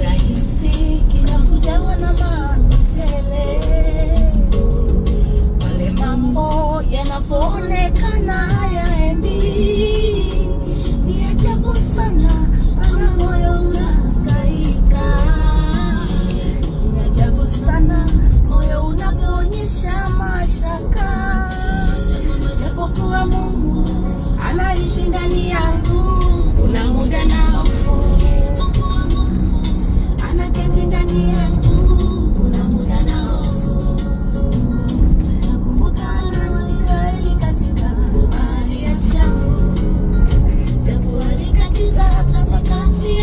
rahisi kinakujawa na mambo tele, pale mambo yanapoonekana hayaendi. Ni ajabu sana kama moyo unahangaika, ni ajabu sana moyo unapoonyesha mashaka. Japokuwa Mungu anaishi ndani yangu, kuna muda na hofu. Japokuwa Mungu anaketi ndani yangu, kuna muda na hofu. Nakumbuka Israeli katika bahari ya Shamu, japo alikatiza katikati